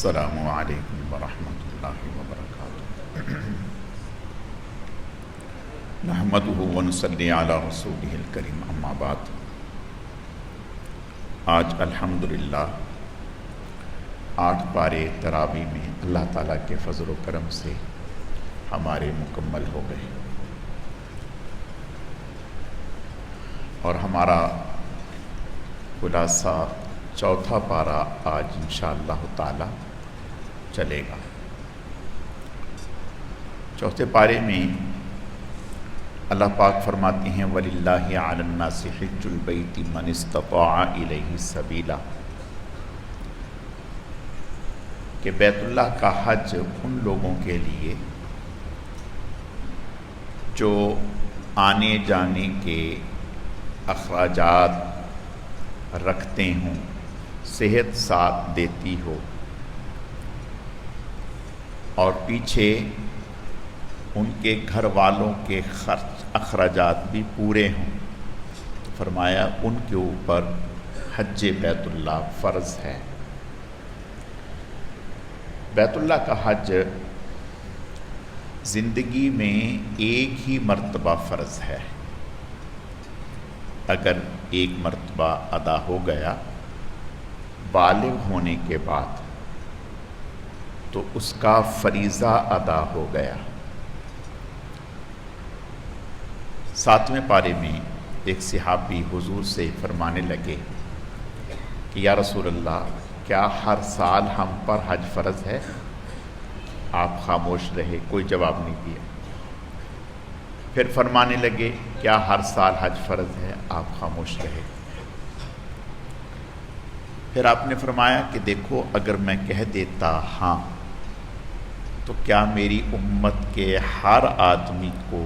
السلام علیکم ورحمۃ اللہ وبرکاتہ۔ نحمدہ ونصلی علی رسولہ الکریم، اما بعد۔ آج الحمدللہ 8 پارے تراویح میں اللہ تعالیٰ کے فضل و کرم سے ہمارے مکمل ہو گئے، اور ہمارا خلاصہ چوتھا پارہ آج انشاءاللہ تعالی چلے گا۔ چوتھے پارے میں اللہ پاک فرماتے ہیں وَلِلَّهِ عَلَى النَّاسِ حِجُّ الْبَيْتِ مَنِ اسْتَطَاعَ إِلَيْهِ سَبِيلًا، کہ بیت اللہ کا حج ان لوگوں کے لیے جو آنے جانے کے اخراجات رکھتے ہوں، صحت ساتھ دیتی ہو، اور پیچھے ان کے گھر والوں کے خرچ اخراجات بھی پورے ہوں۔ فرمایا ان کے اوپر حج بیت اللہ فرض ہے۔ بیت اللہ کا حج زندگی میں ایک ہی مرتبہ فرض ہے۔ اگر ایک مرتبہ ادا ہو گیا بالغ ہونے کے بعد تو اس کا فریضہ ادا ہو گیا۔ 7ویں پارے میں ایک صحابی حضور سے فرمانے لگے کہ یا رسول اللہ، کیا ہر سال ہم پر حج فرض ہے؟ آپ خاموش رہے، کوئی جواب نہیں دیا۔ پھر فرمانے لگے کیا ہر سال حج فرض ہے؟ آپ خاموش رہے۔ پھر آپ نے فرمایا کہ دیکھو، اگر میں کہہ دیتا ہاں تو کیا میری امت کے ہر آدمی کو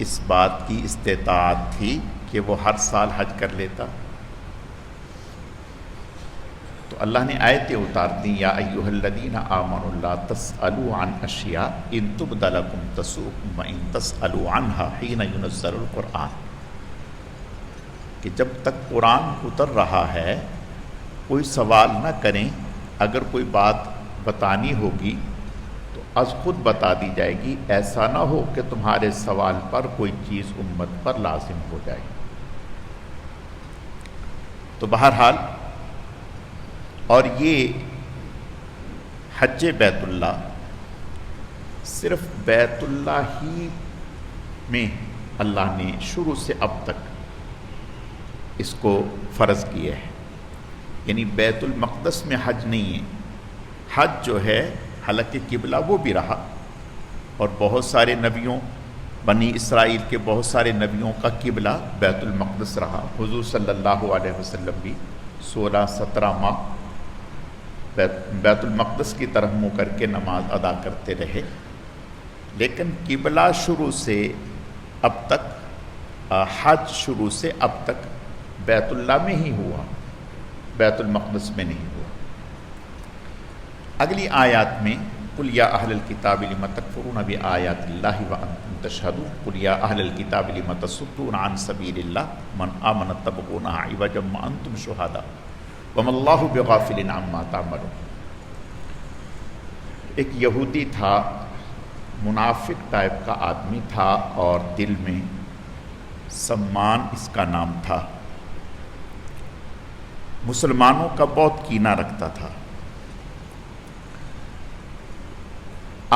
اس بات کی استطاعت تھی کہ وہ ہر سال حج کر لیتا؟ تو اللہ نے آیتیں اتار دیں، یا ایھا الذین آمنوا لا تسألوا عن اشیاء ان تبد لکم تسؤکم وان تسألوا عنہا حین ینزل القرآن، کہ جب تک قرآن اتر رہا ہے کوئی سوال نہ کریں، اگر کوئی بات بتانی ہوگی تو از خود بتا دی جائے گی، ایسا نہ ہو کہ تمہارے سوال پر کوئی چیز امت پر لازم ہو جائے۔ تو بہرحال، اور یہ حج بیت اللہ صرف بیت اللہ ہی میں اللہ نے شروع سے اب تک اس کو فرض کیا ہے، یعنی بیت المقدس میں حج نہیں ہے۔ حج جو ہے حالانکہ قبلہ وہ بھی رہا، اور بہت سارے نبیوں، بنی اسرائیل کے بہت سارے نبیوں کا قبلہ بیت المقدس رہا۔ حضور صلی اللہ علیہ وسلم بھی 16-17 ماہ بیت المقدس کی طرف منہ کر کے نماز ادا کرتے رہے، لیکن قبلہ شروع سے اب تک، حج شروع سے اب تک بیت اللہ میں ہی ہوا، بیت المقدس میں نہیں ہوا۔ اگلی آیات میں قل یا اہل الکتاب لم تکفرون بآیات اللہ وانتم تشہدون قل یا اہل الکتاب لم تصدون عن سبیل اللہ من آمن تبغونها عوجا وانتم شہداء وما اللہ بغافل عما تعملون۔ ایک یہودی تھا، منافق ٹائپ کا آدمی تھا، اور دل میں سمان اس کا نام تھا، مسلمانوں کا بہت کینہ رکھتا تھا۔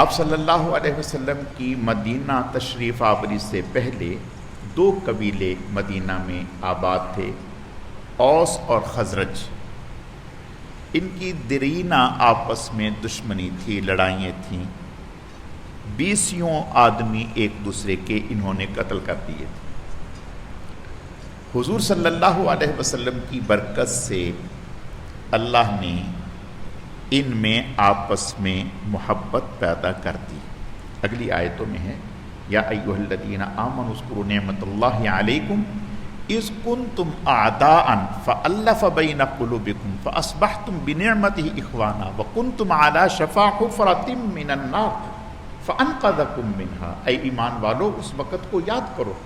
آپ صلی اللہ علیہ وسلم کی مدینہ تشریف آوری سے پہلے 2 قبیلے مدینہ میں آباد تھے، اوس اور خزرج۔ ان کی دیرینہ آپس میں دشمنی تھی، لڑائیاں تھیں، 20 آدمی ایک دوسرے کے انہوں نے قتل کر دیے تھے۔ حضور صلی اللہ علیہ وسلم کی برکت سے اللہ نے ان میں آپس میں محبت پیدا کر دی۔ اگلی آیتوں میں ہے یا ایھا الذین آمنوا اذکروا نعمت اللہ علیکم اذ کنتم اعداء فالف بین قلوبکم فاصبحتم بنعمتہ اخوانا وکنتم علی شفا حفرۃ من النار فانقذکم منہا۔ اے ایمان والو، اس وقت کو یاد کرو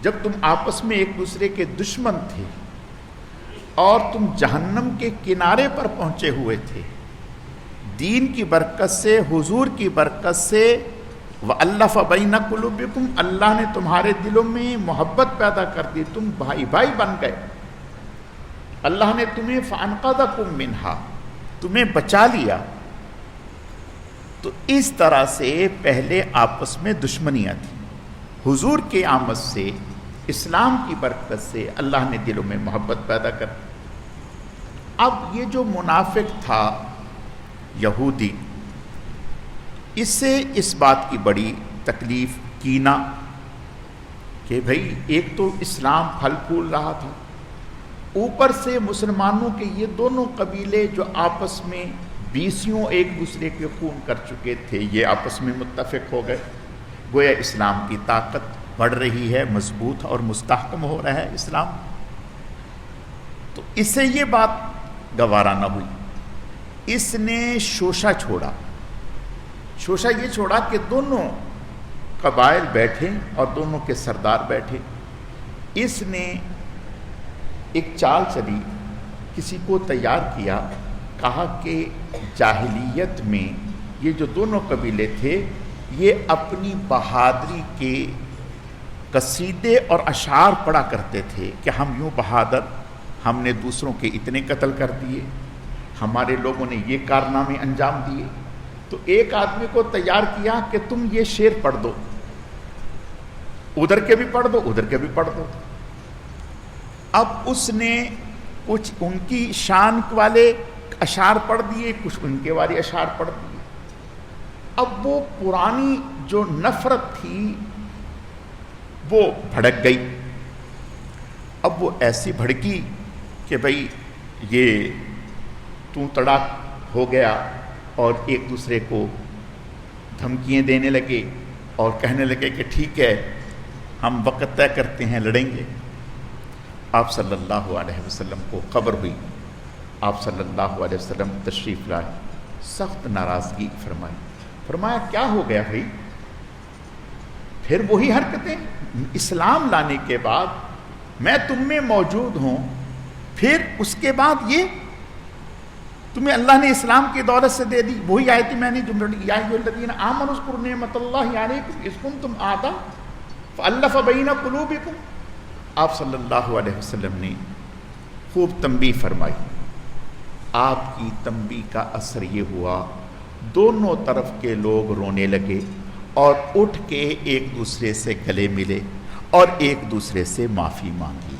جب تم آپس میں ایک دوسرے کے دشمن تھے، اور تم جہنم کے کنارے پر پہنچے ہوئے تھے، دین کی برکت سے، حضور کی برکت سے، وَأَلَّفَ بَيْنَ قُلُوبِكُمْ، اللہ نے تمہارے دلوں میں محبت پیدا کر دی، تم بھائی بھائی بن گئے، اللہ نے تمہیں فَأَنْقَذَكُمْ مِنْهَا، تمہیں بچا لیا۔ تو اس طرح سے پہلے آپس میں دشمنیاں تھیں، حضور کے آمد سے، اسلام کی برکت سے اللہ نے دلوں میں محبت پیدا کر دی۔ اب یہ جو منافق تھا یہودی، اس سے اس بات کی بڑی تکلیف، کینہ، کہ بھئی ایک تو اسلام پھل پھول رہا تھا، اوپر سے مسلمانوں کے یہ دونوں قبیلے جو آپس میں بیسیوں ایک دوسرے کے خون کر چکے تھے، یہ آپس میں متفق ہو گئے، گویا اسلام کی طاقت بڑھ رہی ہے، مضبوط اور مستحکم ہو رہا ہے اسلام۔ تو اس سے یہ بات گوارا نہ ہوئی، اس نے شوشہ چھوڑا۔ شوشہ یہ چھوڑا کہ دونوں قبائل بیٹھے اور دونوں کے سردار بیٹھے، اس نے ایک چال چلی، کسی کو تیار کیا، کہا کہ جاہلیت میں یہ جو دونوں قبیلے تھے یہ اپنی بہادری کے قصیدے اور اشعار پڑھا کرتے تھے کہ ہم یوں بہادر، ہم نے دوسروں کے اتنے قتل کر دیے، ہمارے لوگوں نے یہ کارنامے انجام دیے۔ تو ایک آدمی کو تیار کیا کہ تم یہ شعر پڑھ دو، ادھر کے بھی پڑھ دو، ادھر کے بھی پڑھ دو۔ اب اس نے کچھ ان کی شان والے اشعار پڑھ دیے، کچھ ان کے والے اشعار پڑھ دیے۔ اب وہ پرانی جو نفرت تھی وہ بھڑک گئی۔ اب وہ ایسی بھڑکی کہ بھئی یہ تو تڑاک ہو گیا، اور ایک دوسرے کو دھمکیاں دینے لگے اور کہنے لگے کہ ٹھیک ہے ہم وقت طے کرتے ہیں، لڑیں گے۔ آپ صلی اللہ علیہ وسلم کو خبر ہوئی، آپ صلی اللہ علیہ وسلم تشریف لائے، سخت ناراضگی فرمائی، فرمایا کیا ہو گیا بھائی؟ پھر وہی حرکتیں، اسلام لانے کے بعد میں تم میں موجود ہوں، پھر اس کے بعد یہ تمہیں اللہ نے اسلام کی دولت سے دے دی، وہی آیت میں نے جو یا ایھا الذین آمنوا اذکروا نعمت اللہ علیکم اذ کنتم اعداء فالف بین قلوبکم۔ آپ صلی اللہ علیہ وسلم نے خوب تنبیہ فرمائی، آپ کی تنبیہ کا اثر یہ ہوا دونوں طرف کے لوگ رونے لگے اور اٹھ کے ایک دوسرے سے گلے ملے اور ایک دوسرے سے معافی مانگی،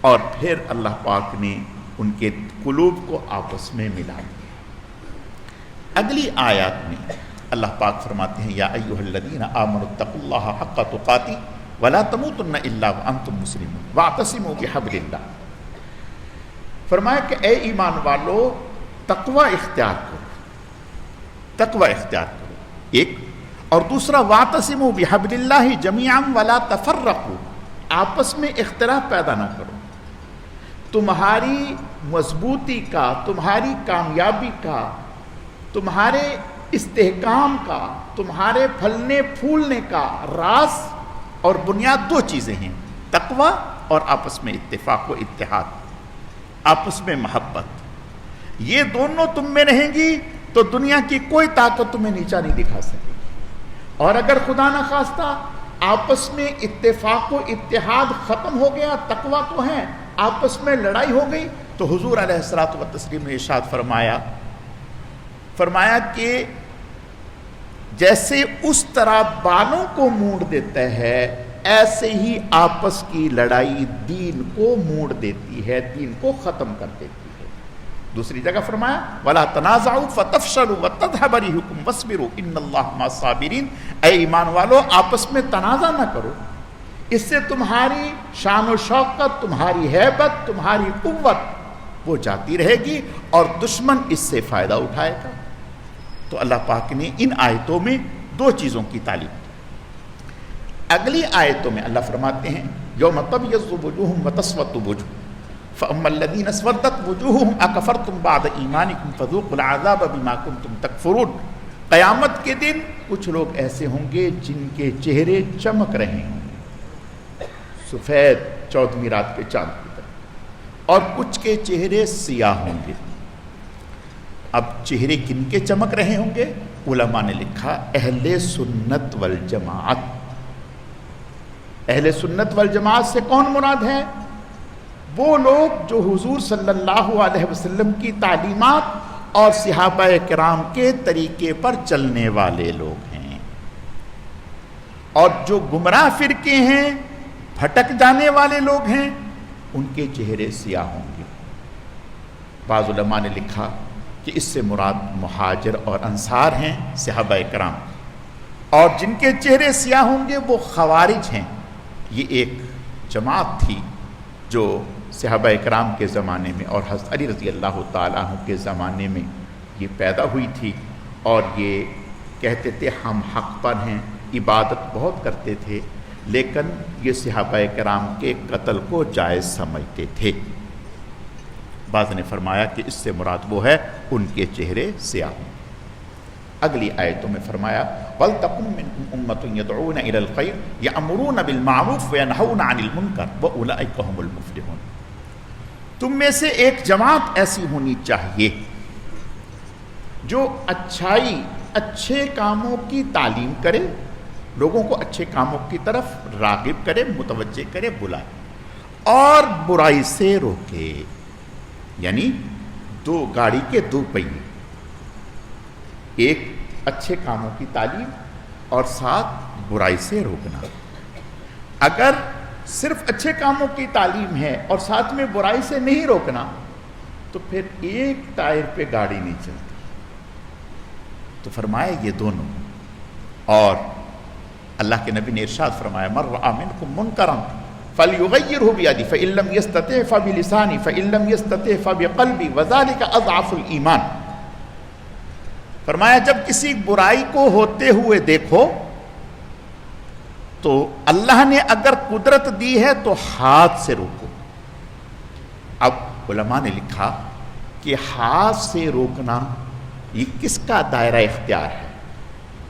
اور پھر اللہ پاک نے ان کے قلوب کو آپس میں ملا دیا۔ اگلی آیات میں اللہ پاک فرماتے ہیں یا ایھا الذین آمنوا اتقوا اللہ حق تقاتہ ولا تموتن الا وانتم مسلمون واعتصموا بحبل اللہ۔ فرمایا کہ اے ایمان والو تقوی اختیار کرو، تقوی اختیار کرو، ایک، اور دوسرا واعتصموا بحبل اللہ جمیعا ولا تفرقوا، آپس میں اختلاف پیدا نہ کرو۔ تمہاری مضبوطی کا، تمہاری کامیابی کا، تمہارے استحکام کا، تمہارے پھلنے پھولنے کا راز اور بنیاد دو چیزیں ہیں، تقوی اور آپس میں اتفاق و اتحاد، آپس میں محبت۔ یہ دونوں تم میں رہیں گی تو دنیا کی کوئی طاقت تمہیں نیچا نہیں دکھا سکے گی، اور اگر خدا نہ خواستہ آپس میں اتفاق و اتحاد ختم ہو گیا، تقوی تو ہے، آپس میں لڑائی ہو گئی، تو حضور علیہ الصلوۃ والتسلیم نے ارشاد فرمایا کہ جیسے اس طرح بالوں کو موڑ دیتا ہے، ایسے ہی آپس کی لڑائی دین کو موڑ دیتی ہے، دین کو ختم کر دیتی ہے۔ دوسری جگہ فرمایا وَلَا تَنَازَعُوا فَتَفْشَلُوا وَتَذْهَبَ رِيحُكُمْ وَاصْبِرُوا إِنَّ اللَّهَ مَعَ الصَّابِرِينَ۔ اے ایمان والو آپس میں تنازع نہ کرو، اس سے تمہاری شان و شوکت، تمہاری ہیبت، تمہاری قوت وہ جاتی رہے گی اور دشمن اس سے فائدہ اٹھائے گا۔ تو اللہ پاک نے ان آیتوں میں دو چیزوں کی تعلیم دی۔ اگلی آیتوں میں اللہ فرماتے ہیں یوم تبیض وجوہ وتسود وجوہ فاما الذین اسودت وجوہہم اکفرتم بعد ایمانکم فذوقوا العذاب بما کنتم تکفرون۔ قیامت کے دن کچھ لوگ ایسے ہوں گے جن کے چہرے چمک رہے ہوں، سفید 14ویں رات کے چاند کی طرح، اور کچھ کے چہرے سیاہ ہوں گے۔ اب چہرے کن کے چمک رہے ہوں گے؟ علماء نے لکھا اہل سنت والجماعت۔ اہل سنت والجماعت سے کون مراد ہے؟ وہ لوگ جو حضور صلی اللہ علیہ وسلم کی تعلیمات اور صحابہ کرام کے طریقے پر چلنے والے لوگ ہیں، اور جو گمراہ فرقے ہیں، بھٹک جانے والے لوگ ہیں، ان کے چہرے سیاہ ہوں گے۔ بعض علماء نے لکھا کہ اس سے مراد مہاجر اور انصار ہیں، صحابہ کرام، اور جن کے چہرے سیاہ ہوں گے وہ خوارج ہیں۔ یہ ایک جماعت تھی جو صحابہ کرام کے زمانے میں اور حضرت علی رضی اللہ تعالیٰ عنہ کے زمانے میں یہ پیدا ہوئی تھی، اور یہ کہتے تھے ہم حق پر ہیں، عبادت بہت کرتے تھے، لیکن یہ صحابہ کرام کے قتل کو جائز سمجھتے تھے۔ بعض نے فرمایا کہ اس سے مراد وہ ہے ان کے چہرے سیاہ ہوں۔ اگلی آیتوں میں فرمایا وَلْتَكُن مِّنْكُمْ أُمَّةٌ يَدْعُونَ إِلَى الْخَيْرِ يَأْمُرُونَ بِالْمَعْرُوفِ وَيَنْهَوْنَ عَنِ الْمُنكَرِ وَأُولَٰئِكَ هُمُ الْمُفْلِحُونَ۔ تم میں سے ایک جماعت ایسی ہونی چاہیے جو اچھے کاموں کی تعلیم کرے، لوگوں کو اچھے کاموں کی طرف راغب کرے، متوجہ کرے، بلائے، اور برائی سے روکے۔ یعنی گاڑی کے دو پہیے، ایک اچھے کاموں کی تعلیم اور ساتھ برائی سے روکنا۔ اگر صرف اچھے کاموں کی تعلیم ہے اور ساتھ میں برائی سے نہیں روکنا تو پھر ایک ٹائر پہ گاڑی نہیں چلتی۔ تو فرمایا یہ دونوں، اور اللہ کے نبی نے ارشاد فرمایا مَن رَأَىٰ مِنْكُم مُنْكَرًا فَلْيُغَيِّرْهُ بِيَدِهِ فَإِن لَّمْ يَسْتَطِعْ فَبِلِسَانِهِ فَإِن لَّمْ يَسْتَطِعْ فَبِقَلْبِهِ وَذَلِكَ أَضْعَفُ الْإِيمَانِ۔ فرمایا جب کسی برائی کو ہوتے ہوئے دیکھو تو اللہ نے اگر قدرت دی ہے تو ہاتھ سے روکو۔ اب علماء نے لکھا کہ ہاتھ سے روکنا یہ کس کا دائرہ اختیار ہے؟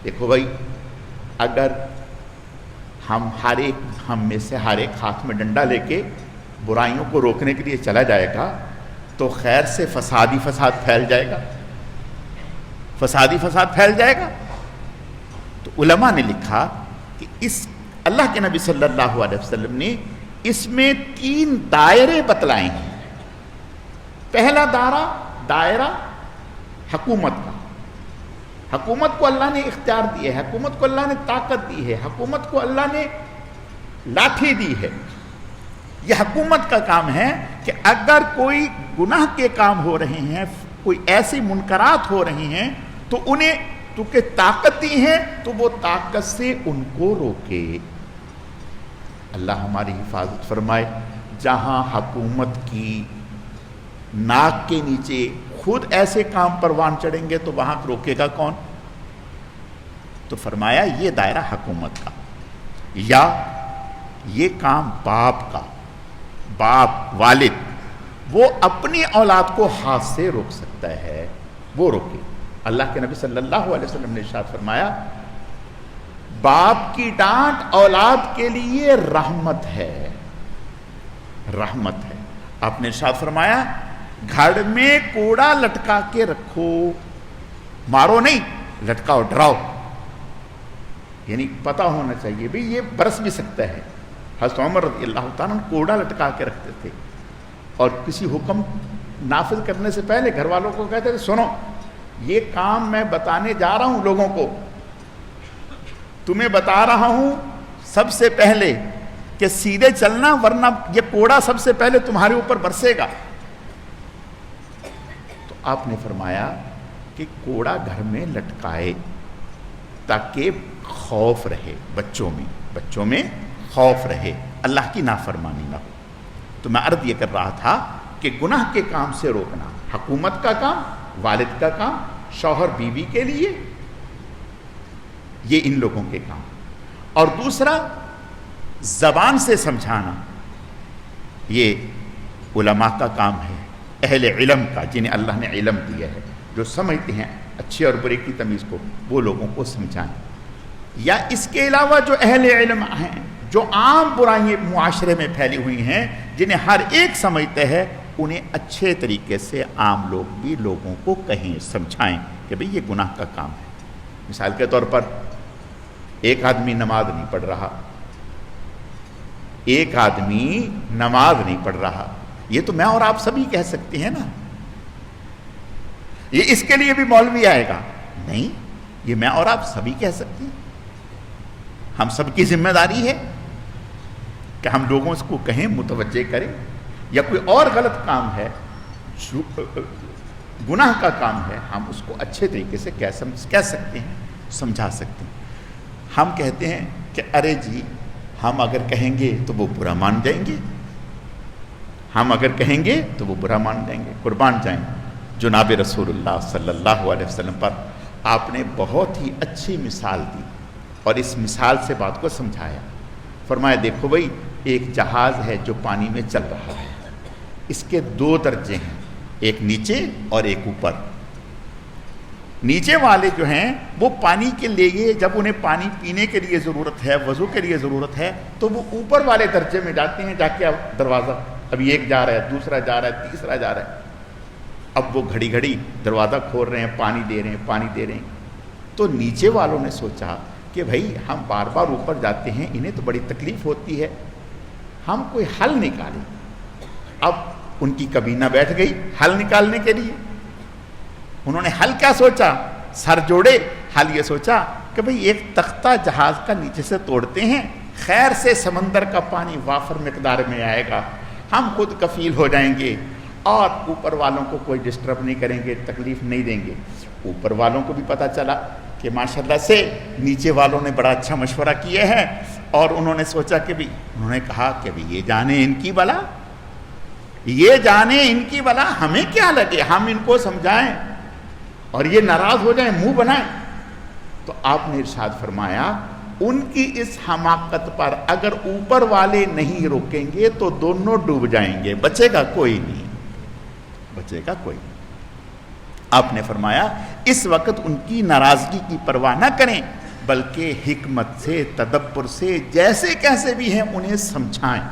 دیکھو بھائی، اگر ہم میں سے ہر ایک ہاتھ میں ڈنڈا لے کے برائیوں کو روکنے کے لیے چلا جائے گا تو خیر سے فساد پھیل جائے گا، فساد پھیل جائے گا۔ تو علماء نے لکھا کہ اس اللہ کے نبی صلی اللہ علیہ وسلم نے اس میں 3 دائرے بتلائے ہیں۔ پہلا دائرہ حکومت کا، حکومت کو اللہ نے اختیار دی ہے، حکومت کو اللہ نے طاقت دی ہے، حکومت کو اللہ نے لاٹھی دی ہے۔ یہ حکومت کا کام ہے کہ اگر کوئی گناہ کے کام ہو رہے ہیں، کوئی ایسی منکرات ہو رہی ہیں تو انہیں چونکہ طاقت دی ہے تو وہ طاقت سے ان کو روکے۔ اللہ ہماری حفاظت فرمائے۔ جہاں حکومت کی ناک کے نیچے خود ایسے کام پروان چڑھیں گے تو وہاں روکے گا کون؟ تو فرمایا یہ دائرہ حکومت کا، یا یہ کام باپ والد وہ اپنی اولاد کو ہاتھ سے روک سکتا ہے، وہ روکے۔ اللہ کے نبی صلی اللہ علیہ وسلم نے ارشاد فرمایا باپ کی ڈانٹ اولاد کے لیے رحمت ہے۔ آپ نے ارشاد فرمایا گھر میں کوڑا لٹکا کے رکھو، مارو نہیں، لٹکاؤ، ڈراؤ، یعنی پتہ ہونا چاہیے بھی یہ برس بھی سکتا ہے۔ حضرت عمر رضی اللہ تعالیٰ عنہ کوڑا لٹکا کے رکھتے تھے، اور کسی حکم نافذ کرنے سے پہلے گھر والوں کو کہتے تھے سنو یہ کام میں بتانے جا رہا ہوں لوگوں کو، تمہیں بتا رہا ہوں سب سے پہلے کہ سیدھے چلنا ورنہ یہ کوڑا سب سے پہلے تمہارے اوپر برسے گا۔ تو آپ نے فرمایا کہ کوڑا گھر میں لٹکائے تاکہ خوف رہے، بچوں میں خوف رہے، اللہ کی نافرمانی نہ ہو۔ تو میں عرض یہ کر رہا تھا کہ گناہ کے کام سے روکنا حکومت کا کام، والد کا کام، شوہر بیوی کے لیے یہ ان لوگوں کے کام، اور دوسرا زبان سے سمجھانا یہ علماء کا کام ہے، اہل علم کا، جنہیں اللہ نے علم دیا ہے، جو سمجھتے ہیں اچھے اور برے کی تمیز کو، وہ لوگوں کو سمجھائیں۔ یا اس کے علاوہ جو اہل علم ہیں، جو عام برائیاں معاشرے میں پھیلی ہوئی ہیں، جنہیں ہر ایک سمجھتے ہیں، انہیں اچھے طریقے سے عام لوگ بھی لوگوں کو کہیں، سمجھائیں کہ بھئی یہ گناہ کا کام ہے۔ مثال کے طور پر ایک آدمی نماز نہیں پڑھ رہا، ایک آدمی نماز نہیں پڑھ رہا، یہ تو میں اور آپ سبھی کہہ سکتے ہیں نا، یہ اس کے لیے بھی مولوی آئے گا نہیں، یہ میں اور آپ سبھی کہہ سکتے ہیں۔ ہم سب کی ذمہ داری ہے کہ ہم لوگوں اس کو کہیں، متوجہ کریں، یا کوئی اور غلط کام ہے، گناہ کا کام ہے، ہم اس کو اچھے طریقے سے کہہ سکتے ہیں، سمجھا سکتے ہیں۔ ہم کہتے ہیں کہ ارے جی ہم اگر کہیں گے تو وہ برا مان جائیں گے، ہم اگر کہیں گے تو وہ برا مان جائیں گے۔ قربان جائیں جناب رسول اللہ صلی اللہ علیہ وسلم پر آپ نے بہت ہی اچھی مثال دی اور اس مثال سے بات کو سمجھایا۔ فرمایا دیکھو بھئی، ایک جہاز ہے جو پانی میں چل رہا ہے، اس کے دو درجے ہیں، ایک نیچے اور ایک اوپر۔ نیچے والے جو ہیں وہ پانی کے لیے، جب انہیں پانی پینے کے لیے ضرورت ہے، وضو کے لیے ضرورت ہے، تو وہ اوپر والے درجے میں جاتے ہیں، جا کے اب دروازہ، ابھی ایک جا رہا ہے، دوسرا جا رہا ہے، تیسرا جا رہا ہے، اب وہ گھڑی گھڑی دروازہ کھول رہے ہیں، پانی دے رہے ہیں، پانی دے رہے ہیں۔ تو نیچے والوں نے سوچا کہ بھائی ہم بار بار اوپر جاتے ہیں، انہیں تو بڑی تکلیف ہوتی ہے، ہم کوئی حل نکالیں۔ اب ان کی کابینہ بیٹھ گئی حل نکالنے کے لیے۔ انہوں نے حل کیا سوچا؟ سر جوڑے، حل یہ سوچا کہ بھئی ایک تختہ جہاز کا نیچے سے توڑتے ہیں، خیر سے سمندر کا پانی وافر مقدار میں آئے گا، ہم خود کفیل ہو جائیں گے اور اوپر والوں کو کوئی ڈسٹرب نہیں کریں گے، تکلیف نہیں دیں گے۔ اوپر والوں کو بھی پتہ چلا کہ ماشاءاللہ سے نیچے والوں نے بڑا اچھا مشورہ کیے ہیں، اور انہوں نے سوچا کہ بھی، انہوں نے کہا کہ بھی یہ جانے ان کی بلا، یہ جانے ان کی بلا، ہمیں کیا لگے، ہم ان کو سمجھائیں اور یہ ناراض ہو جائیں، منہ بنائیں۔ تو آپ نے ارشاد فرمایا ان کی اس حماقت پر اگر اوپر والے نہیں روکیں گے تو دونوں ڈوب جائیں گے، بچے گا کوئی نہیں، بچے گا کوئی نہیں۔ آپ نے فرمایا اس وقت ان کی ناراضگی کی پرواہ نہ کریں، بلکہ حکمت سے، تدبر سے، جیسے کیسے بھی ہیں انہیں سمجھائیں۔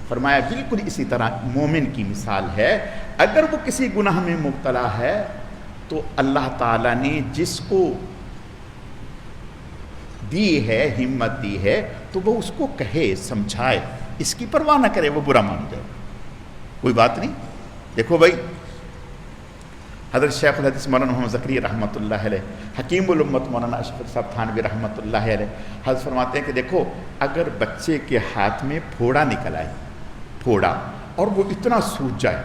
فرمایا بالکل اسی طرح مومن کی مثال ہے، اگر وہ کسی گناہ میں مبتلا ہے تو اللہ تعالیٰ نے جس کو دی ہے، ہمت دی ہے، تو وہ اس کو کہے، سمجھائے، اس کی پرواہ نہ کرے وہ برا مان جائے، کوئی بات نہیں۔ دیکھو بھائی، حضرت شیخ الحدیث مولانا محمد زکریا رحمۃ اللہ علیہ، حکیم الامت مولانا اشرف صاحب تھانوی رحمۃ اللہ علیہ، حضرت فرماتے ہیں کہ دیکھو اگر بچے کے ہاتھ میں پھوڑا نکل آئے، پھوڑا، اور وہ اتنا سوج جائے،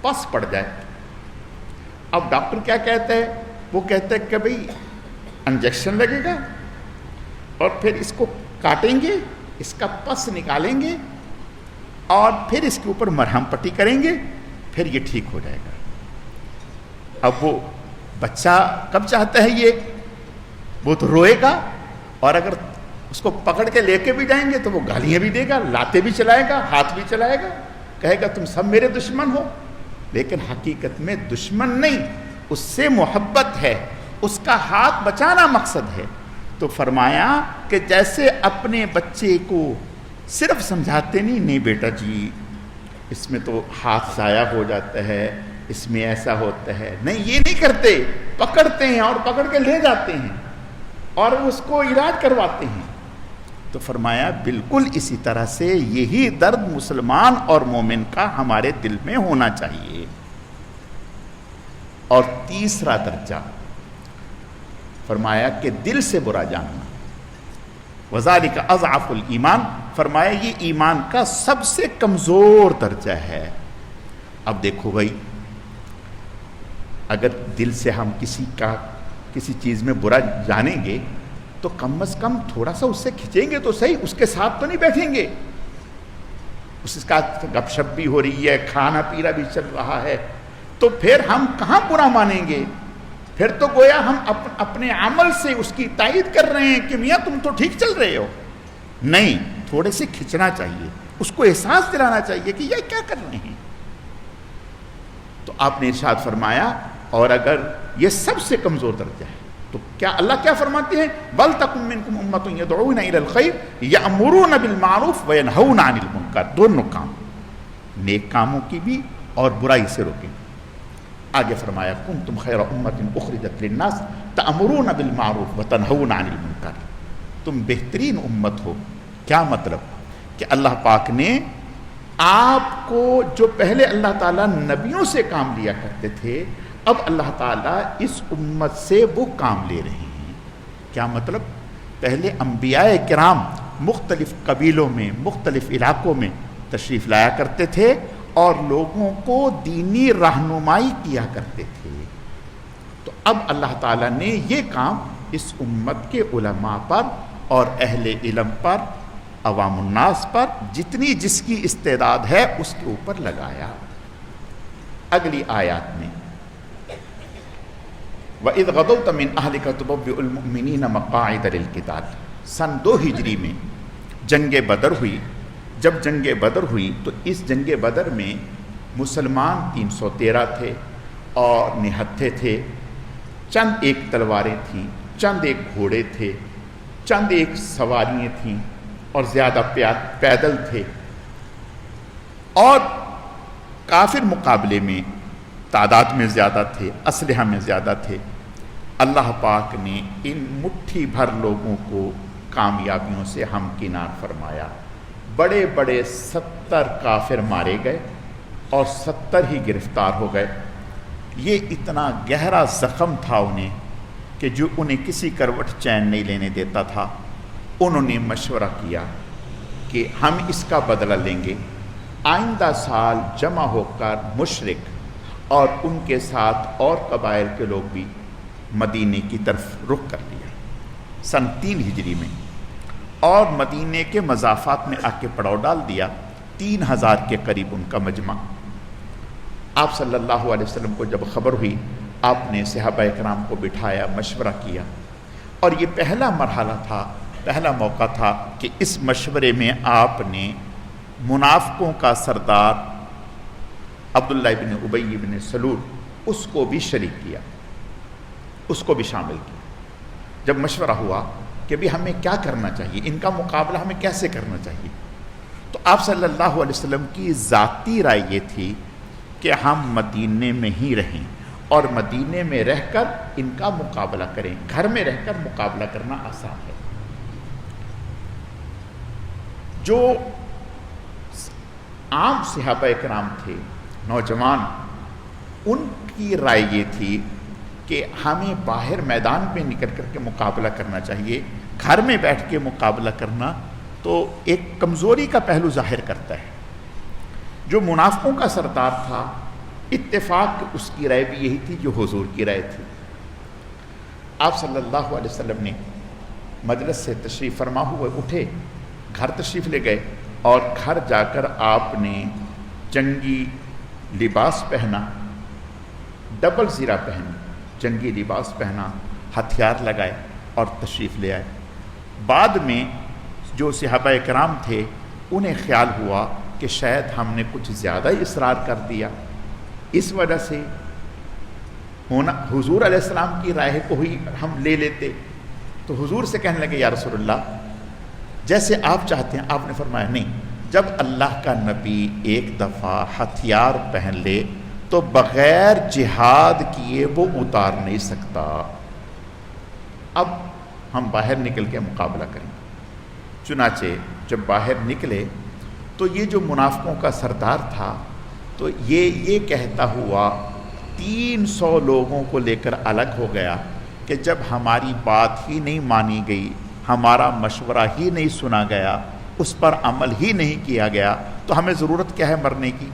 پس پڑ جائے، اب ڈاکٹر کیا کہتا ہے؟ وہ کہتا ہے کہ بھئی انجیکشن لگے گا اور پھر اس کو کاٹیں گے، اس کا پس نکالیں گے اور پھر اس کے اوپر مرہم پٹی کریں گے، پھر یہ ٹھیک ہو جائے گا۔ اب وہ بچہ کب چاہتا ہے یہ؟ وہ تو روئے گا، اور اگر اس کو پکڑ کے لے کے بھی جائیں گے تو وہ گالیاں بھی دے گا، لاتے بھی چلائے گا، ہاتھ بھی چلائے گا، کہے گا تم سب میرے دشمن ہو، لیکن حقیقت میں دشمن نہیں، اس سے محبت ہے، اس کا ہاتھ بچانا مقصد ہے۔ تو فرمایا کہ جیسے اپنے بچے کو صرف سمجھاتے نہیں بیٹا جی اس میں تو ہاتھ ضائع ہو جاتا ہے، اس میں ایسا ہوتا ہے، نہیں، یہ نہیں کرتے، پکڑتے ہیں اور پکڑ کے لے جاتے ہیں اور اس کو علاج کرواتے ہیں۔ تو فرمایا بالکل اسی طرح سے یہی درد مسلمان اور مومن کا ہمارے دل میں ہونا چاہیے۔ اور تیسرا درجہ فرمایا کہ دل سے برا جاننا، وذالک اضعف الایمان، فرمایا یہ ایمان کا سب سے کمزور درجہ ہے۔ اب دیکھو بھائی، اگر دل سے ہم کسی چیز میں برا جانیں گے تو کم از کم تھوڑا سا اس سے کھینچیں گے تو صحیح، اس کے ساتھ تو نہیں بیٹھیں گے، اس کا گپ شپ بھی ہو رہی ہے، کھانا پینا بھی چل رہا ہے، تو پھر ہم کہاں برا مانیں گے؟ پھر تو گویا ہم اپنے عمل سے اس کی تائید کر رہے ہیں کہ میاں تم تو ٹھیک چل رہے ہو۔ نہیں، تھوڑے سے کھنچنا چاہیے، اس کو احساس دلانا چاہیے کہ یہ کیا کر رہے ہیں۔ تو آپ نے ارشاد فرمایا اور اگر یہ سب سے کمزور درجہ ہے تو کیا اللہ کیا فرماتے ہیں؟ بل تکن منکم امۃ یدعون الی الخیر یأمرون بالمعروف وینہون عن المنکر، دونوں کام، نیک کاموں کی بھی اور برائی سے روکیں۔ آگے فرمایا کنتم خیر امۃ اخرجت للناس تأمرون بالمعروف وتنہون عن المنکر، تم بہترین امت ہو۔ کیا مطلب؟ کہ اللہ پاک نے آپ کو جو پہلے اللہ تعالیٰ نبیوں سے کام لیا کرتے تھے، اب اللہ تعالیٰ اس امت سے وہ کام لے رہے ہیں۔ کیا مطلب؟ پہلے انبیاء کرام مختلف قبیلوں میں مختلف علاقوں میں تشریف لایا کرتے تھے اور لوگوں کو دینی رہنمائی کیا کرتے تھے، تو اب اللہ تعالیٰ نے یہ کام اس امت کے علماء پر اور اہل علم پر، عوام الناس پر، جتنی جس کی استعداد ہے اس کے اوپر لگایا۔ اگلی آیات میں وَإِذْ غَدَوْتَ مِنْ أَهْلِكَ تُبَوِّئُ الْمُؤْمِنِينَ مَقَاعِدَ لِلْقِتَالِ، سن 2 ہجری میں جنگ بدر ہوئی۔ جب جنگ بدر ہوئی تو اس جنگ بدر میں مسلمان 313 تھے اور نہتھے تھے، چند ایک تلواریں تھیں، چند ایک گھوڑے تھے، چند ایک سواریاں تھیں اور زیادہ پیدل تھے، اور کافر مقابلے میں تعداد میں زیادہ تھے، اسلحہ میں زیادہ تھے۔ اللہ پاک نے ان مٹھی بھر لوگوں کو کامیابیوں سے ہمکنار فرمایا۔ بڑے بڑے 70 کافر مارے گئے اور 70 ہی گرفتار ہو گئے۔ یہ اتنا گہرا زخم تھا انہیں کہ جو انہیں کسی کروٹ چین نہیں لینے دیتا تھا۔ انہوں نے مشورہ کیا کہ ہم اس کا بدلہ لیں گے، آئندہ سال جمع ہو کر مشرک اور ان کے ساتھ اور قبائل کے لوگ بھی مدینے کی طرف رخ کر لیا سن 3 ہجری میں، اور مدینے کے مضافات میں آ کے پڑاؤ ڈال دیا۔ 3000 کے قریب ان کا مجمع۔ آپ صلی اللہ علیہ وسلم کو جب خبر ہوئی، آپ نے صحابہ کرام کو بٹھایا، مشورہ کیا، اور یہ پہلا مرحلہ تھا، پہلا موقع تھا کہ اس مشورے میں آپ نے منافقوں کا سردار عبداللہ ابن ابی ابن سلول اس کو بھی شریک کیا، اس کو بھی شامل کیا۔ جب مشورہ ہوا کہ بھی ہمیں کیا کرنا چاہیے، ان کا مقابلہ ہمیں کیسے کرنا چاہیے، تو آپ صلی اللہ علیہ وسلم کی ذاتی رائے یہ تھی کہ ہم مدینے میں ہی رہیں اور مدینے میں رہ کر ان کا مقابلہ کریں۔ گھر میں رہ کر مقابلہ کرنا آسان ہے۔ جو عام صحابہ کرام تھے، نوجوان، ان کی رائے یہ تھی کہ ہمیں باہر میدان پہ نکل کر کے مقابلہ کرنا چاہیے۔ گھر میں بیٹھ کے مقابلہ کرنا تو ایک کمزوری کا پہلو ظاہر کرتا ہے۔ جو منافقوں کا سردار تھا، اتفاق اس کی رائے بھی یہی تھی جو حضور کی رائے تھی۔ آپ صلی اللہ علیہ وسلم نے مجلس سے تشریف فرما ہوئے اٹھے، گھر تشریف لے گئے، اور گھر جا کر آپ نے جنگی لباس پہنا، ڈبل زیرہ پہنی، جنگی لباس پہنا، ہتھیار لگائے اور تشریف لے آئے۔ بعد میں جو صحابہ کرام تھے انہیں خیال ہوا کہ شاید ہم نے کچھ زیادہ ہی اصرار کر دیا، اس وجہ سے حضور علیہ السلام کی رائے کو ہی ہم لے لیتے۔ تو حضور سے کہنے لگے یا رسول اللہ جیسے آپ چاہتے ہیں۔ آپ نے فرمایا نہیں، جب اللہ کا نبی ایک دفعہ ہتھیار پہن لے تو بغیر جہاد کیے وہ اتار نہیں سکتا، اب ہم باہر نکل کے مقابلہ کریں۔ چنانچہ جب باہر نکلے تو یہ جو منافقوں کا سردار تھا تو یہ کہتا ہوا 300 لوگوں کو لے کر الگ ہو گیا کہ جب ہماری بات ہی نہیں مانی گئی، ہمارا مشورہ ہی نہیں سنا گیا، اس پر عمل ہی نہیں کیا گیا، تو ہمیں ضرورت کیا ہے مرنے کی،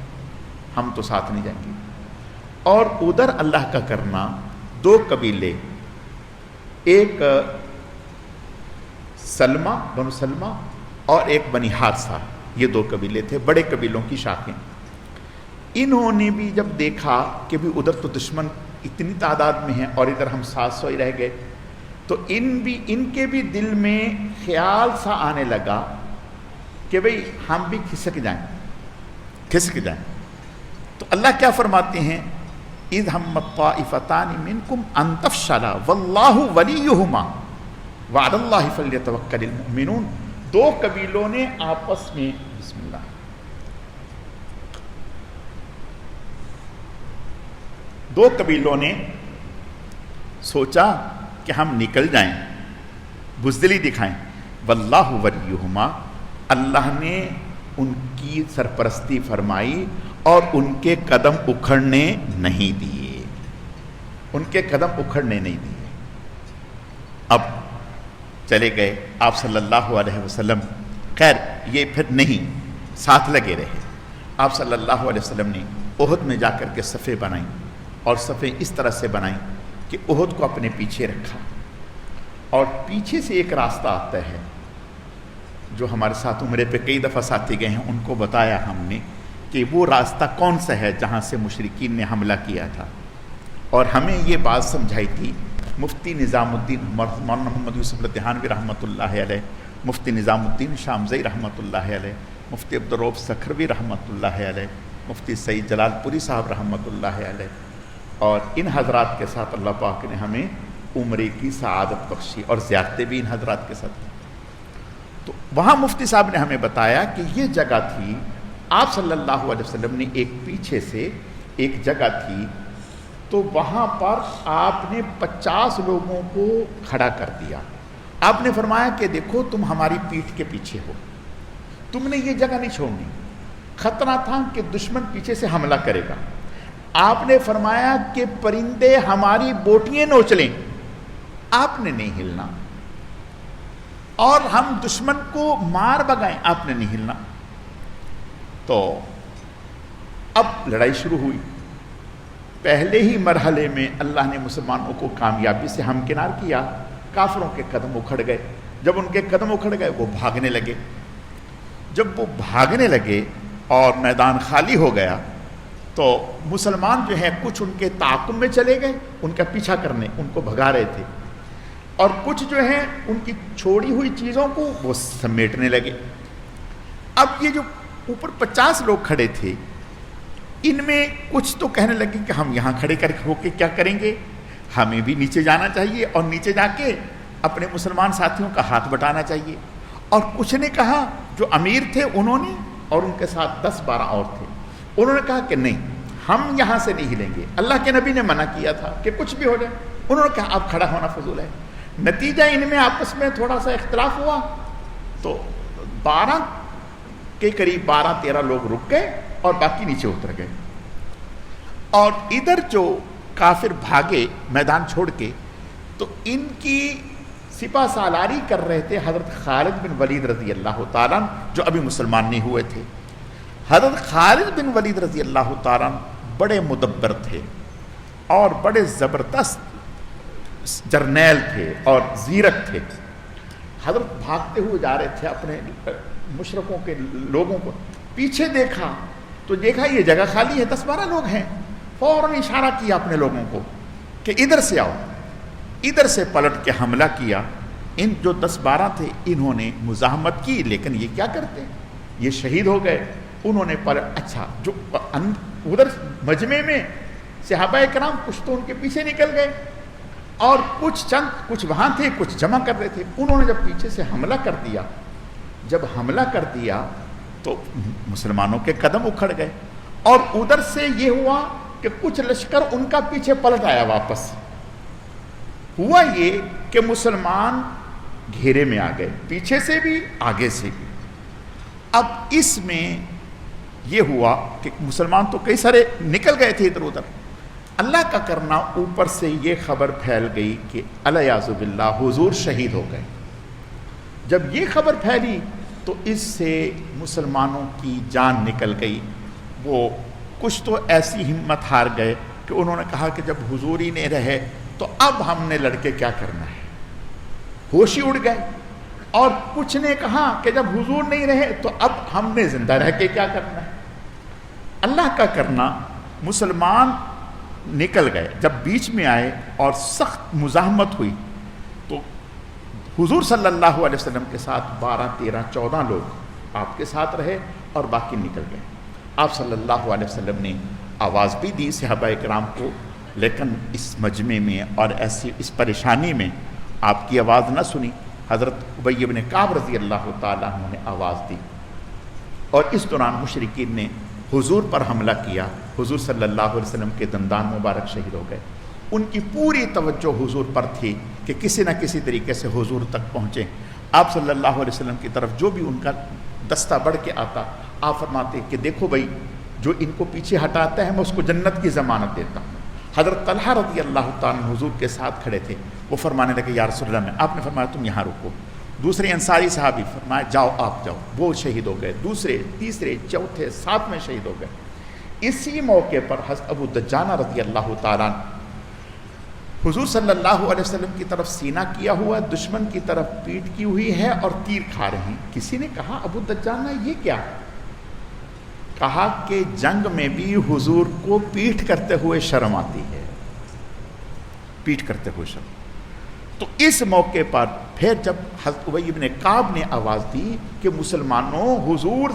ہم تو ساتھ نہیں جائیں گے۔ اور ادھر اللہ کا کرنا، 2 قبیلے، ایک سلمہ، بنو سلمہ، اور ایک بنی حارثہ، یہ 2 قبیلے تھے، بڑے قبیلوں کی شاخیں۔ انہوں نے بھی جب دیکھا کہ بھی ادھر تو دشمن اتنی تعداد میں ہیں اور ادھر ہم 700 ہی رہ گئے، تو ان کے بھی دل میں خیال سا آنے لگا کہ بھئی ہم بھی کھسک جائیں۔ تو اللہ کیا فرماتے ہیں، اذ ہمت طائفتان منکم ان تفشلا واللہ ولیہما وعلی اللہ فلیتوکل المؤمنون۔ 2 قبیلوں نے آپس میں بسم اللہ دو قبیلوں نے سوچا کہ ہم نکل جائیں، بزدلی دکھائیں، واللہ ولیہما، اللہ نے ان کی سرپرستی فرمائی اور ان کے قدم اکھڑنے نہیں دیے، ان کے قدم اکھڑنے نہیں دیے۔ اب چلے گئے آپ صلی اللہ علیہ وسلم، خیر یہ پھر نہیں، ساتھ لگے رہے۔ آپ صلی اللہ علیہ وسلم نے احد میں جا کر کے صفیں بنائیں، اور صفیں اس طرح سے بنائیں کہ احد کو اپنے پیچھے رکھا، اور پیچھے سے ایک راستہ آتا ہے جو ہمارے ساتھ عمرے پہ کئی دفعہ ساتھی گئے ہیں، ان کو بتایا ہم نے کہ وہ راستہ کون سا ہے جہاں سے مشرکین نے حملہ کیا تھا، اور ہمیں یہ بات سمجھائی تھی مفتی نظام الدین مولانا محمد یوسف لدھیانوی رحمۃ اللہ علیہ، مفتی نظام الدین شامزئی رحمۃ اللہ علیہ، مفتی عبدالرؤف سکھروی رحمۃ اللہ علیہ، مفتی سعید جلال پوری صاحب رحمۃ اللہ علیہ، اور ان حضرات کے ساتھ اللہ پاک نے ہمیں عمرے کی سعادت بخشی، اور زیارتیں بھی ان حضرات کے ساتھ۔ تو وہاں مفتی صاحب نے ہمیں بتایا کہ یہ جگہ تھی، آپ صلی اللہ علیہ وسلم نے ایک پیچھے سے ایک جگہ تھی، تو وہاں پر آپ نے 50 لوگوں کو کھڑا کر دیا۔ آپ نے فرمایا کہ دیکھو تم ہماری پیٹھ کے پیچھے ہو، تم نے یہ جگہ نہیں چھوڑنی، خطرہ تھا کہ دشمن پیچھے سے حملہ کرے گا۔ آپ نے فرمایا کہ پرندے ہماری بوٹیاں نوچ لیں، آپ نے نہیں ہلنا، اور ہم دشمن کو مار بگائیں، آپ نے نہیں ہلنا۔ تو اب لڑائی شروع ہوئی۔ پہلے ہی مرحلے میں اللہ نے مسلمانوں کو کامیابی سے ہمکنار کیا، کافروں کے قدم اکھڑ گئے۔ جب ان کے قدم اکھڑ گئے وہ بھاگنے لگے۔ جب وہ بھاگنے لگے اور میدان خالی ہو گیا تو مسلمان جو ہیں کچھ ان کے تعاقب میں چلے گئے، ان کا پیچھا کرنے، ان کو بھگا رہے تھے، اور کچھ جو ہیں ان کی چھوڑی ہوئی چیزوں کو وہ سمیٹنے لگے۔ اب یہ جو اوپر 50 لوگ کھڑے تھے، ان میں کچھ تو کہنے لگے کہ ہم یہاں کھڑے ہو کے کیا کریں گے، ہمیں بھی نیچے جانا چاہیے اور نیچے جا کے اپنے مسلمان ساتھیوں کا ہاتھ بٹانا چاہیے۔ اور کچھ نے کہا، جو امیر تھے انہوں نے، اور ان کے ساتھ 10-12 اور تھے، انہوں نے کہا کہ نہیں، ہم یہاں سے نہیں ہلیں گے، اللہ کے نبی نے منع کیا تھا کہ کچھ بھی ہو جائے۔ انہوں نے کہا اب کھڑا ہونا فضول ہے۔ نتیجہ ان میں آپس میں تھوڑا سا اختلاف ہوا، تو 12 کے قریب 12-13 لوگ رک گئے اور باقی نیچے اتر گئے۔ اور ادھر جو کافر بھاگے میدان چھوڑ کے، تو ان کی سپہ سالاری کر رہے تھے حضرت خالد بن ولید رضی اللہ تعالیٰ عنہ، جو ابھی مسلمان نہیں ہوئے تھے۔ حضرت خالد بن ولید رضی اللہ تعالیٰ عنہ بڑے مدبر تھے اور بڑے زبردست جرنیل تھے اور زیرک تھے۔ حضرت بھاگتے ہوئے جا رہے تھے، اپنے مشرکوں کے لوگوں کو پیچھے دیکھا تو دیکھا یہ جگہ خالی ہے، 10-12 لوگ ہیں۔ فوراً اشارہ کیا اپنے لوگوں کو کہ ادھر سے آؤ، ادھر سے پلٹ کے حملہ کیا۔ ان جو 10-12 تھے انہوں نے مزاحمت کی، لیکن یہ کیا کرتے، یہ شہید ہو گئے۔ انہوں نے اچھا جو ادھر مجمع میں صحابہ کرام کچھ تو ان کے پیچھے نکل گئے، اور کچھ وہاں تھے، کچھ جمع کر رہے تھے۔ انہوں نے جب پیچھے سے حملہ کر دیا، جب حملہ کر دیا تو مسلمانوں کے قدم اکھڑ گئے، اور ادھر سے یہ ہوا کہ کچھ لشکر ان کا پیچھے پلٹ آیا واپس۔ ہوا یہ کہ مسلمان گھیرے میں آ گئے، پیچھے سے بھی آگے سے بھی۔ اب اس میں یہ ہوا کہ مسلمان تو کئی سارے نکل گئے تھے ادھر ادھر، اللہ کا کرنا اوپر سے یہ خبر پھیل گئی کہ الیاذ باللہ حضور شہید ہو گئے۔ جب یہ خبر پھیلی تو اس سے مسلمانوں کی جان نکل گئی۔ وہ کچھ تو ایسی ہمت ہار گئے کہ انہوں نے کہا کہ جب حضور ہی نہیں رہے تو اب ہم نے لڑ کے کیا کرنا ہے، ہوش ہی اڑ گئے۔ اور کچھ نے کہا کہ جب حضور نہیں رہے تو اب ہم نے زندہ رہ کے کیا کرنا ہے۔ اللہ کا کرنا مسلمان نکل گئے، جب بیچ میں آئے اور سخت مزاحمت ہوئی تو حضور صلی اللہ علیہ وسلم کے ساتھ 12, 13, 14 لوگ آپ کے ساتھ رہے اور باقی نکل گئے۔ آپ صلی اللہ علیہ وسلم نے آواز بھی دی صحابہ کرام کو، لیکن اس مجمع میں اور ایسی اس پریشانی میں آپ کی آواز نہ سنی۔ حضرت ابی بن کعب رضی اللہ تعالیٰ عنہ نے آواز دی، اور اس دوران مشرکین نے حضور پر حملہ کیا حضور صلی اللہ علیہ وسلم کے دندان مبارک شہید ہو گئے. ان کی پوری توجہ حضور پر تھی کہ کسی نہ کسی طریقے سے حضور تک پہنچیں. آپ صلی اللہ علیہ وسلم کی طرف جو بھی ان کا دستہ بڑھ کے آتا، آپ فرماتے کہ دیکھو بھائی جو ان کو پیچھے ہٹاتا ہے میں اس کو جنت کی ضمانت دیتا ہوں. حضرت طلحہ رضی اللہ تعالیٰ عنہ حضور کے ساتھ کھڑے تھے. وہ فرمانے لگے یا رسول اللہ، آپ نے فرمایا تم یہاں رکو. دوسرے انصاری صحابی فرمایا جاؤ آپ جاؤ. وہ شہید ہو گئے. دوسرے، تیسرے، چوتھے، ساتویں شہید ہو گئے. اسی موقع پر حضرت ابو دجانہ رضی اللہ تعالیٰ عنہ حضور صلی اللہ علیہ وسلم کی طرف سینہ کیا ہوا، دشمن کی طرف پیٹ کی ہوئی ہے اور تیر کھا رہے ہیں. کسی نے کہا ابو دجانہ یہ کیا؟ کہا کہ جنگ میں بھی حضور کو پیٹ کرتے ہوئے شرم آتی ہے، پیٹ کرتے ہوئے شرم. تو اس موقع پر پھر جب حضرت ابی بن کعب نے آواز دی کہ مسلمانوں حضور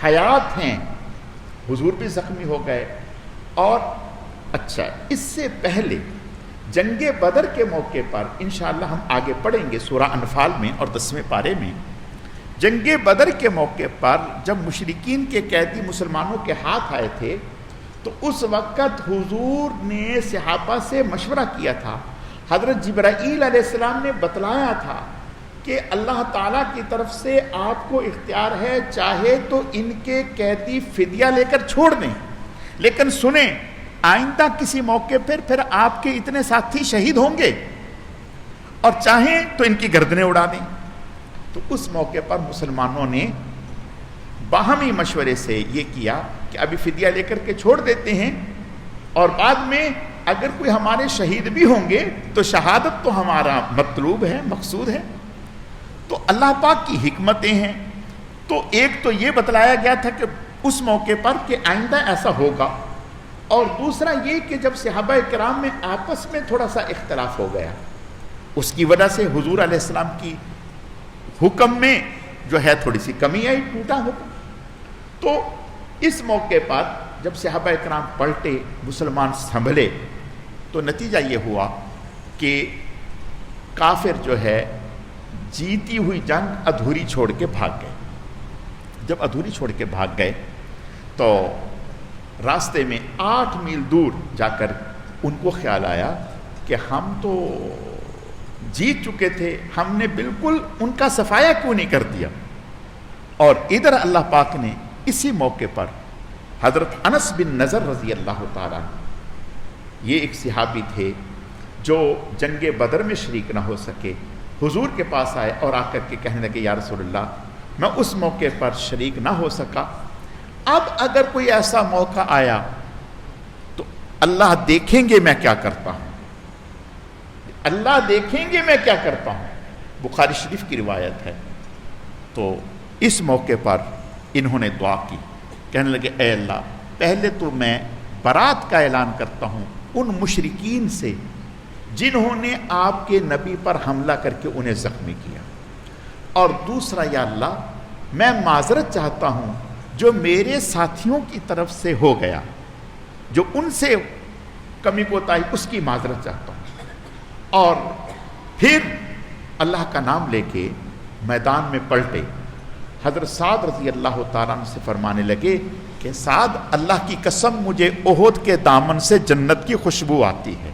حیات ہیں، حضور بھی زخمی ہو گئے. اور اچھا اس سے پہلے جنگ بدر کے موقع پر انشاءاللہ ہم آگے پڑھیں گے سورہ انفال میں اور 10ویں پارے میں. جنگ بدر کے موقع پر جب مشرکین کے قیدی مسلمانوں کے ہاتھ آئے تھے تو اس وقت حضور نے صحابہ سے مشورہ کیا تھا. حضرت جبرائیل علیہ السلام نے بتلایا تھا کہ اللہ تعالیٰ کی طرف سے آپ کو اختیار ہے، چاہے تو ان کے قیدی فدیہ لے کر چھوڑ دیں، لیکن سنیں آئندہ کسی موقع پھر آپ کے اتنے ساتھی شہید ہوں گے، اور چاہیں تو ان کی گردنیں اڑا دیں. تو اس موقع پر مسلمانوں نے باہمی مشورے سے یہ کیا کہ ابھی فدیہ لے کر کے چھوڑ دیتے ہیں، اور بعد میں اگر کوئی ہمارے شہید بھی ہوں گے تو شہادت تو ہمارا مطلوب ہے، مقصود ہے. تو اللہ پاک کی حکمتیں ہیں. تو ایک تو یہ بتلایا گیا تھا کہ اس موقع پر کہ آئندہ ایسا ہوگا، اور دوسرا یہ کہ جب صحابہ کرام میں آپس میں تھوڑا سا اختلاف ہو گیا، اس کی وجہ سے حضور علیہ السلام کی حکم میں جو ہے تھوڑی سی کمی آئی، ٹوٹا حکم. تو اس موقع پر جب صحابہ کرام پلٹے، مسلمان سنبھلے، تو نتیجہ یہ ہوا کہ کافر جو ہے جیتی ہوئی جنگ ادھوری چھوڑ کے بھاگ گئے. جب ادھوری چھوڑ کے بھاگ گئے تو راستے میں 8 میل دور جا کر ان کو خیال آیا کہ ہم تو جیت چکے تھے، ہم نے بالکل ان کا صفایا کیوں نہیں کر دیا. اور ادھر اللہ پاک نے اسی موقع پر حضرت انس بن نضر رضی اللہ تعالیٰ عنہ، یہ ایک صحابی تھے جو جنگ بدر میں شریک نہ ہو سکے، حضور کے پاس آئے اور آ کر کے کہنے لگے یا رسول اللہ میں اس موقع پر شریک نہ ہو سکا، اب اگر کوئی ایسا موقع آیا تو اللہ دیکھیں گے میں کیا کرتا ہوں، اللہ دیکھیں گے میں کیا کرتا ہوں. بخاری شریف کی روایت ہے. تو اس موقع پر انہوں نے دعا کی، کہنے لگے اے اللہ پہلے تو میں برات کا اعلان کرتا ہوں ان مشرکین سے جنہوں نے آپ کے نبی پر حملہ کر کے انہیں زخمی کیا، اور دوسرا یا اللہ میں معذرت چاہتا ہوں جو میرے ساتھیوں کی طرف سے ہو گیا، جو ان سے کمی کوتاہی اس کی معذرت چاہتا ہوں. اور پھر اللہ کا نام لے کے میدان میں پلٹے. حضرت سعد رضی اللہ تعالیٰ عنہ سے فرمانے لگے کہ سعد اللہ کی قسم مجھے احد کے دامن سے جنت کی خوشبو آتی ہے.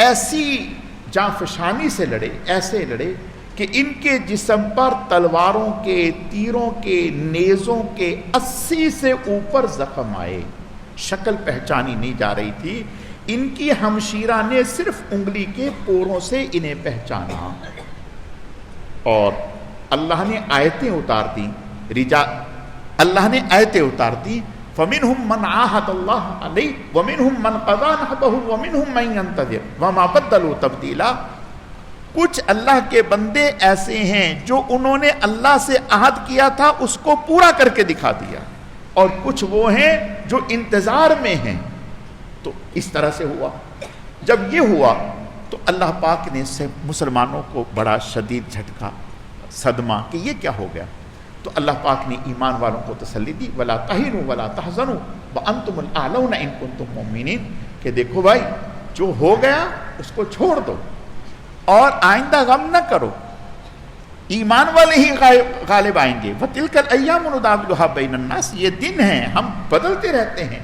ایسی جانفشانی سے لڑے، ایسے لڑے کہ ان کے جسم پر تلواروں کے، تیروں کے، نیزوں کے 80 سے اوپر زخم آئے. شکل پہچانی نہیں جا رہی تھی. ان کی ہمشیرہ نے صرف انگلی کے پوروں سے انہیں پہچانا. اور اللہ نے آیتیں اتار دی، اللہ نے آیتیں اتار دی فَمِنْهُمْ مَنْ عَاهَدَ اللَّهَ عَلَيْهِ وَمِنْهُمْ مَنْ قَضَى نَحْبَهُ وَمِنْهُمْ مَنْ يَنْتَظِرُ وَمَا بَدَّلُوا تَبْدِيلًا. کچھ اللہ کے بندے ایسے ہیں جو انہوں نے اللہ سے عہد کیا تھا اس کو پورا کر کے دکھا دیا، اور کچھ وہ ہیں جو انتظار میں ہیں. تو اس طرح سے ہوا. جب یہ ہوا تو اللہ پاک نے مسلمانوں کو بڑا شدید جھٹکا، صدمہ کہ یہ کیا ہو گیا. تو اللہ پاک نے ایمان والوں کو تسلی دی وَلَا تَهِنُوا وَلَا تَحْزَنُوا وَأَنْتُمُ الْأَعْلَوْنَ إِن كُنتُم مُؤْمِنِينَ. کہ دیکھو بھائی جو ہو گیا اس کو چھوڑ دو اور آئندہ غم نہ کرو، ایمان والے ہی غالب آئیں گے. وَتِلْكَ الْأَيَّامُ نُدَاوِلُهَا بَيْنَ النَّاسِ. یہ دن ہیں ہم بدلتے رہتے ہیں.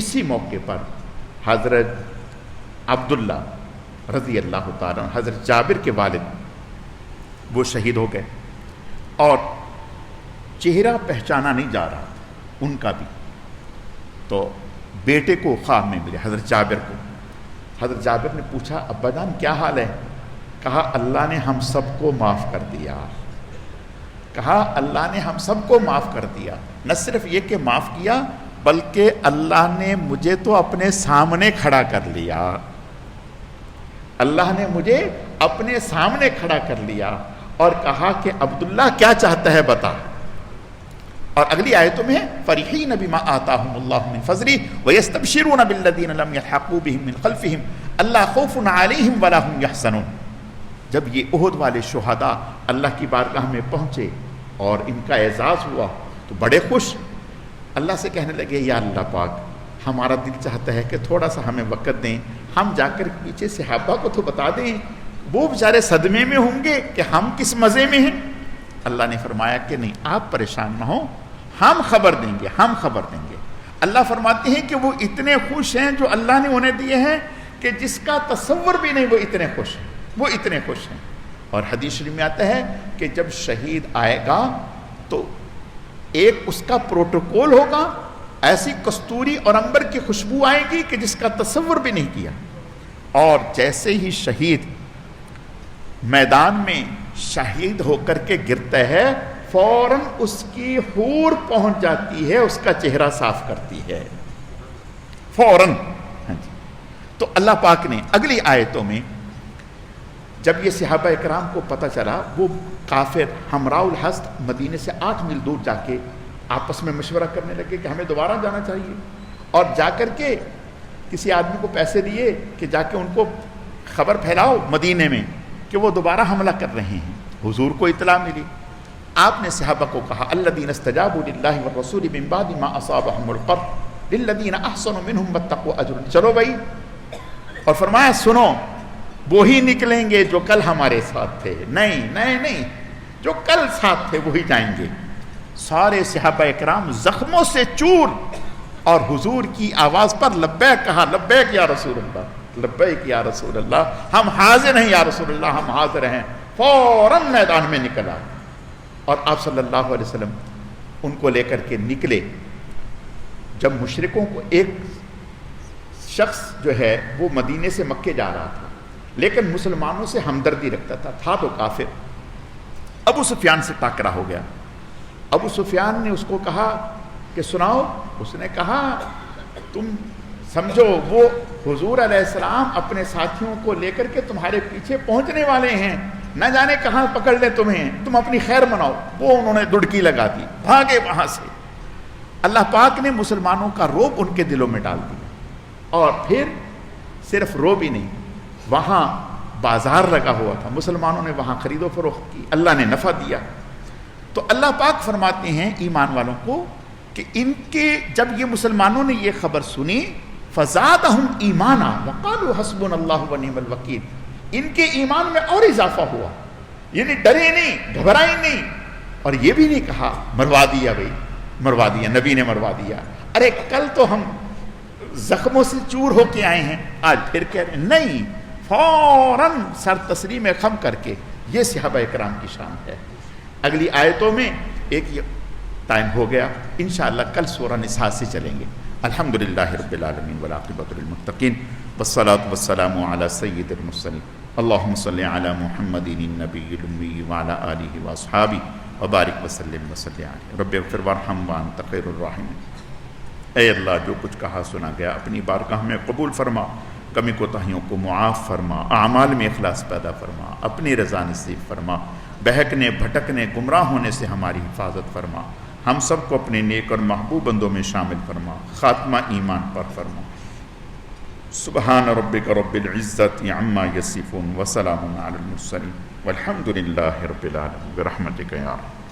اسی موقع پر حضرت عبداللہ رضی اللہ تعالیٰ عنہ، حضرت جابر کے والد، وہ شہید ہو گئے اور چہرہ پہچانا نہیں جا رہا تھا ان کا بھی. تو بیٹے کو خواب میں ملے حضرت جابر کو. حضرت جابر نے پوچھا ابا جان کیا حال ہے؟ کہا اللہ نے ہم سب کو معاف کر دیا. کہا اللہ نے ہم سب کو معاف کر دیا. نہ صرف یہ کہ معاف کیا بلکہ اللہ نے مجھے تو اپنے سامنے کھڑا کر لیا. اللہ نے مجھے اپنے سامنے کھڑا کر لیا اور کہا کہ عبداللہ کیا چاہتا ہے بتا. اور اگلی آیتوں میں فرحین بما آتاہم اللہ من فضلہ ویستبشرون بالذین لم یلحقوا بہم من خلفہم الا خوف علیہم ولا هم یحزنون. جب یہ احد والے شہداء اللہ کی بارگاہ میں پہنچے اور ان کا اعزاز ہوا تو بڑے خوش. اللہ سے کہنے لگے یا اللہ پاک ہمارا دل چاہتا ہے کہ تھوڑا سا ہمیں وقت دیں، ہم جا کر پیچھے صحابہ کو تو بتا دیں، وہ بیچارے صدمے میں ہوں گے کہ ہم کس مزے میں ہیں. اللہ نے فرمایا کہ نہیں آپ پریشان نہ ہوں، ہم خبر دیں گے، ہم خبر دیں گے. اللہ فرماتے ہیں کہ وہ اتنے خوش ہیں جو اللہ نے انہیں دیے ہیں کہ جس کا تصور بھی نہیں، وہ اتنے خوش ہیں، وہ اتنے خوش ہیں. اور حدیث شریف میں آتا ہے کہ جب شہید آئے گا تو ایک اس کا پروٹوکول ہوگا، ایسی کستوری اور عنبر کی خوشبو آئے گی کہ جس کا تصور بھی نہیں کیا. اور جیسے ہی شہید میدان میں شہید ہو کر کے گرتا ہے فوراً اس کی حور پہنچ جاتی ہے، اس کا چہرہ صاف کرتی ہے فوراً. تو اللہ پاک نے اگلی آیتوں میں جب یہ صحابہ اکرام کو پتہ چلا، وہ کافر ہمراء الحسد مدینے سے 8 میل دور جا کے آپس میں مشورہ کرنے لگے کہ ہمیں دوبارہ جانا چاہیے. اور جا کر کے کسی آدمی کو پیسے دیے کہ جا کے ان کو خبر پھیلاؤ مدینے میں کہ وہ دوبارہ حملہ کر رہے ہیں. حضور کو اطلاع ملی. آپ نے صحابہ کو کہا الذین استجابوا للہ والرسول من بعد ما اصابهم القرح للذین احسنوا منهم واتقوا اجر. چلو بھائی. اور فرمایا سنو وہی نکلیں گے جو کل ہمارے ساتھ تھے. نہیں جو کل ساتھ تھے وہی جائیں گے. سارے صحابہ اکرام زخموں سے چور اور حضور کی آواز پر لبیک کہا، لبیک یا رسول اللہ، لبیک یا رسول اللہ، ہم حاضر ہیں یا رسول اللہ، ہم حاضر ہیں. فوراً میدان میں نکلا اور آپ صلی اللہ علیہ وسلم ان کو لے کر کے نکلے. جب مشرکوں کو ایک شخص جو ہے وہ مدینے سے مکے جا رہا تھا لیکن مسلمانوں سے ہمدردی رکھتا تھا تو کافر. ابو سفیان سے ٹاکرا ہو گیا. ابو سفیان نے اس کو کہا کہ سناؤ. اس نے کہا تم سمجھو وہ حضور علیہ السلام اپنے ساتھیوں کو لے کر کے تمہارے پیچھے پہنچنے والے ہیں، نہ جانے کہاں پکڑ لیں تمہیں، تم اپنی خیر مناؤ. وہ انہوں نے دڑکی لگا دی، بھاگے وہاں سے. اللہ پاک نے مسلمانوں کا رعب ان کے دلوں میں ڈال دیا. اور پھر صرف رعب ہی نہیں، وہاں بازار لگا ہوا تھا، مسلمانوں نے وہاں خرید و فروخت کی، اللہ نے نفع دیا. تو اللہ پاک فرماتے ہیں ایمان والوں کو کہ ان کے جب یہ مسلمانوں نے یہ خبر سنی فزادہم ایمانا وقالوا حسبنا اللہ ونعم الوکیل، ان کے ایمان میں اور اضافہ ہوا. یعنی ڈرے نہیں، گھبرائے نہیں، اور یہ بھی نہیں کہا مروا دیا بھائی، مروا دیا، نبی نے مروا دیا، ارے کل تو ہم زخموں سے چور ہو کے آئے ہیں آج پھر کہہ رہے ہیں. نہیں، فوراً سر تسلیم خم کر کے. یہ صحابہ اکرام کی شان ہے. اگلی آیتوں میں ایک ٹائم ہو گیا، انشاءاللہ کل سورہ نساء سے چلیں گے. الحمدللہ رب العالمین والعاقبۃ للمتقین والصلاۃ والسلام علی سید المرسلین. اللہم صلی علی محمد النبی الامی وعلی آلہ واصحابہ وبارک وسلم وصلی علیہ. رب اغفر وارحم وانت خیر الراحمین. اے اللہ جو کچھ کہا سنا گیا اپنی بارگاہ میں قبول فرما، کمی کوتاہیوں کو معاف فرما، اعمال میں اخلاص پیدا فرما، اپنی رضا نصیب فرما، بہکنے بھٹکنے گمراہ ہونے سے ہماری حفاظت فرما، ہم سب کو اپنے نیک اور محبوب بندوں میں شامل فرما، خاتمہ ایمان پر فرما. سبحان ربک رب العزت عما یصفون وسلام علی المرسلین والحمد للہ رب العالمین برحمتک یا رب.